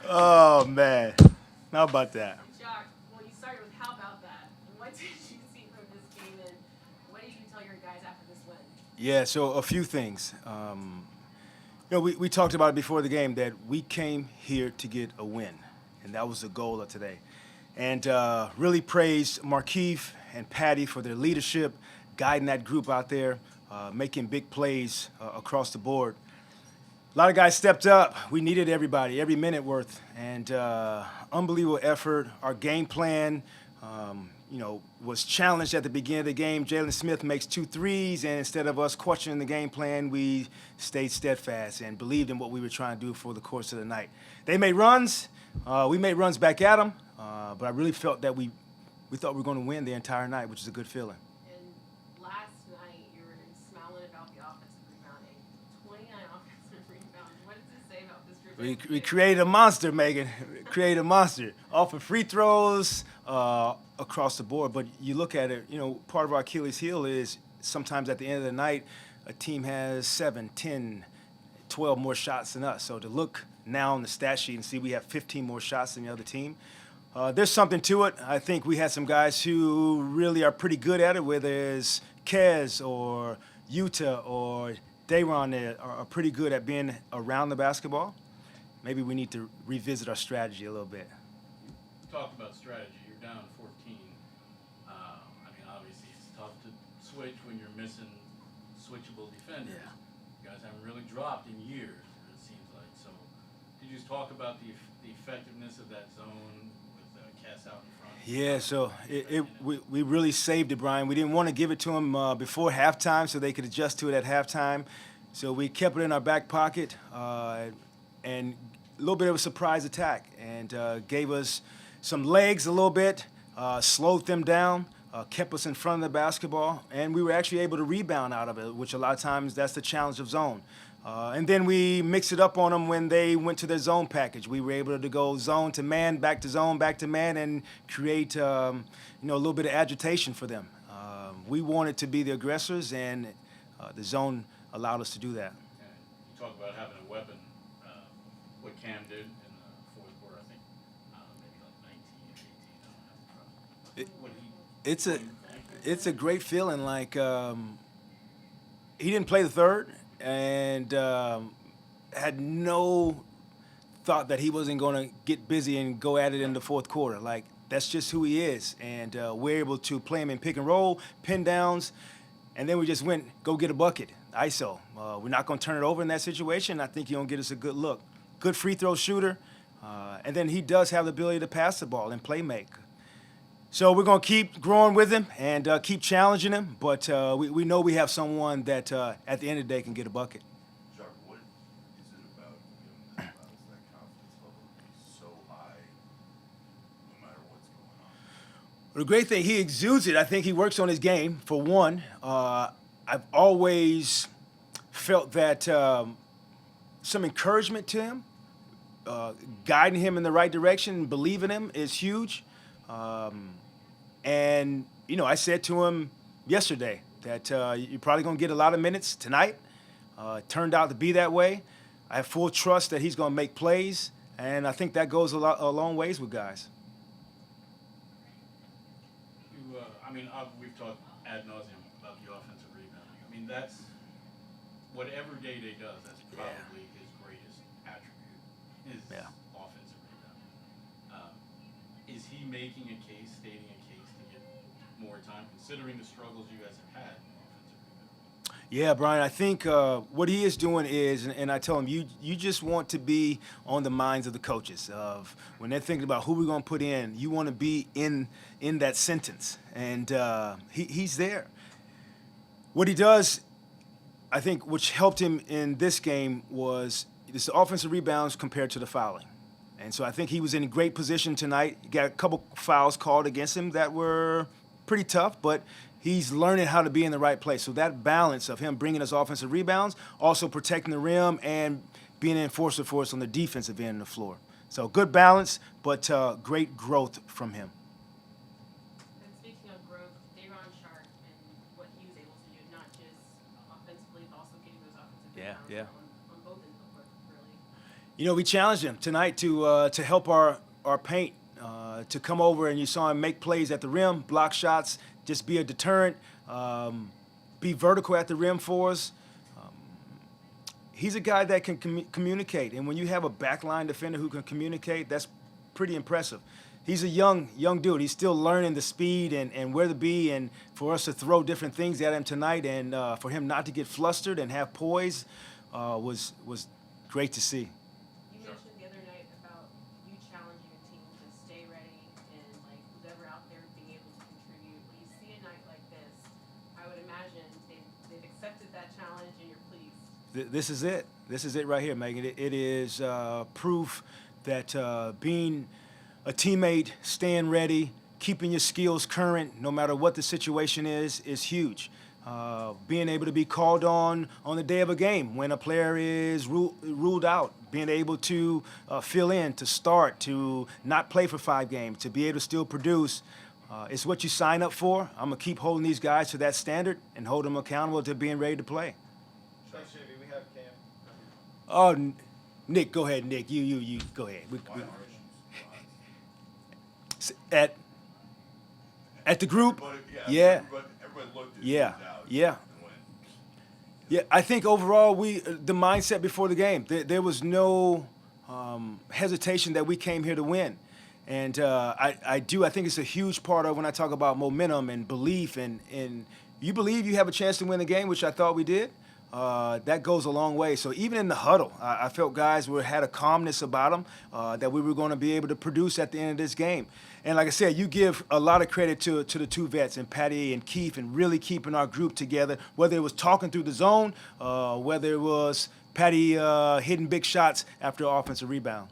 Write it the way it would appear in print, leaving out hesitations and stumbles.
Oh man, how about that? Jacque, well, you started with how about that? And what did you see from this game, and what did you tell your guys after this win? Yeah, so a few things. We talked about it before the game that we came here to get a win, and that was the goal of today. And really praise Markeith and Patty for their leadership, guiding that group out there, making big plays across the board. A lot of guys stepped up. We needed everybody, every minute worth, and unbelievable effort. Our game plan, was challenged at the beginning of the game. Jalen Smith makes 2 threes, and instead of us questioning the game plan, we stayed steadfast and believed in what we were trying to do for the course of the night. They made runs. We made runs back at them, but I really felt that we thought we were going to win the entire night, which is a good feeling. And last night, you were smiling about the offensive rebounding. 29 offensive rebounds. What does it say about this group? We created a monster, Megan. Created a monster off of free throws, across the board. But you look at it, part of our Achilles heel is sometimes at the end of the night, a team has 7, 10, 12 more shots than us. So to look now on the stat sheet and see we have 15 more shots than the other team, there's something to it. I think we had some guys who really are pretty good at it, whether it's Kez or Utah or Dayron that are pretty good at being around the basketball. Maybe we need to revisit our strategy a little bit. You talked about strategy. You're down 14. Obviously, it's tough to switch when you're missing switchable defenders. Yeah. You guys haven't really dropped in years, it seems like. So, could you just talk about the effectiveness of that zone with Cass out in front? Yeah, so we really saved it, Brian. We didn't want to give it to them before halftime so they could adjust to it at halftime. So we kept it in our back pocket and a little bit of a surprise attack and gave us some legs a little bit, slowed them down, kept us in front of the basketball, and we were actually able to rebound out of it, which a lot of times that's the challenge of zone. And then we mixed it up on them when they went to their zone package. We were able to go zone to man, back to zone, back to man, and create a little bit of agitation for them. We wanted to be the aggressors, and the zone allowed us to do that. And you talk about having a weapon. What Cam did in the fourth quarter, I think maybe like 19 or 18. I don't have to It's a great feeling. Like he didn't play the third, and had no thought that he wasn't going to get busy and go at it in the fourth quarter. Like that's just who he is, and we're able to play him in pick and roll, pin downs, and then we just went go get a bucket, ISO. We're not going to turn it over in that situation. I think he's going to get us a good look. Good free throw shooter, and then he does have the ability to pass the ball and play make. So we're going to keep growing with him and keep challenging him, but we know we have someone that at the end of the day can get a bucket. Jacque, what is it about him that allows that confidence level to be so high no matter what's going on? Well, the great thing, he exudes it. I think he works on his game, for one. I've always felt that some encouragement to him, guiding him in the right direction, believing him is huge. And I said to him yesterday that you're probably going to get a lot of minutes tonight. It turned out to be that way. I have full trust that he's going to make plays, and I think that goes a long ways with guys. We've talked ad nauseum about the offensive rebounding. That's whatever Day does. That's probably his greatest attribute. Is offensive rebounding. Is he making a case, stating a case to get more time, considering the struggles you guys have had in offensive rebounding? Yeah, Brian, I think what he is doing is, and I tell him, you just want to be on the minds of the coaches. Of when they're thinking about who we're going to put in, you want to be in that sentence. And he's there. What he does, I think, which helped him in this game was this offensive rebounds compared to the fouling. And so I think he was in a great position tonight. He got a couple fouls called against him that were pretty tough, but he's learning how to be in the right place. So that balance of him bringing us offensive rebounds, also protecting the rim and being an enforcer for us on the defensive end of the floor. So good balance, but great growth from him. And speaking of growth, Dayron Sharp and what he was able to do, not just offensively, but also getting those offensive rebounds on both ends of the court, really. You know, we challenged him tonight to help our paint, to come over, and you saw him make plays at the rim, block shots, just be a deterrent, be vertical at the rim for us. He's a guy that can communicate, and when you have a backline defender who can communicate, that's pretty impressive. He's a young dude. He's still learning the speed and where to be, and for us to throw different things at him tonight, and for him not to get flustered and have poise, was great to see. You mentioned the other night about you challenging your team to stay ready and like whoever out there being able to contribute. When you see a night like this, I would imagine they've accepted that challenge and you're pleased. This is it. This is it right here, Megan. It is proof that being a teammate, staying ready, keeping your skills current, no matter what the situation is huge. Being able to be called on the day of a game when a player is ruled out, being able to fill in, to start, to not play for 5 games, to be able to still produce. It's what you sign up for. I'm going to keep holding these guys to that standard and hold them accountable to being ready to play. We have Cam. Oh, Nick, go ahead, Nick. You go ahead. At the group, yeah. Everybody looked at Yeah, who's out yeah. and went, Yeah, I think overall the mindset before the game, there was no hesitation that we came here to win. And I think it's a huge part of when I talk about momentum and belief, and you believe you have a chance to win the game, which I thought we did. That goes a long way. So even in the huddle, I felt guys had a calmness about them, that we were going to be able to produce at the end of this game. And like I said, you give a lot of credit to the 2 vets, and Patty and Keith, and really keeping our group together, whether it was talking through the zone, whether it was Patty hitting big shots after offensive rebound.